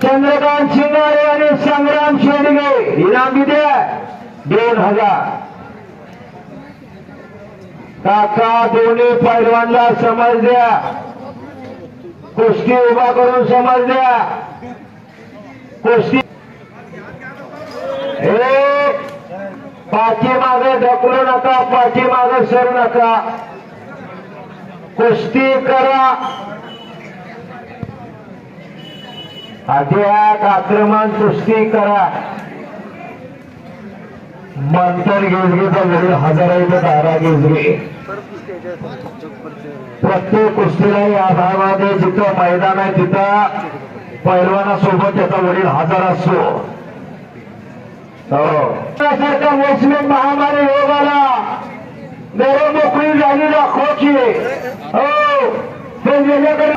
चंद्रकांत शिंगारे आणि संग्राम शेडगे इनाम द्या 2000। काका दोन्ही पैलवानला समज द्या, कुस्ती उभा करून समज द्या। कुस्ती पाठीमागे ढकलू नका, पाठीमागे सरू नका, कुस्ती करा। अध्यात आक्रमण कुस्ती करा। मंतर गेजगेचा वडील हजाराईचा दारा गेजगे प्रत्येक कुस्तीला या भागामध्ये जिथं मैदान आहे तिथं पैलवानासोबत त्याचा वडील हजर असतो। सारखा वैश्विक महामारी रोगाला मोकळी झाली दाखवायची हो ते गेल्याकडे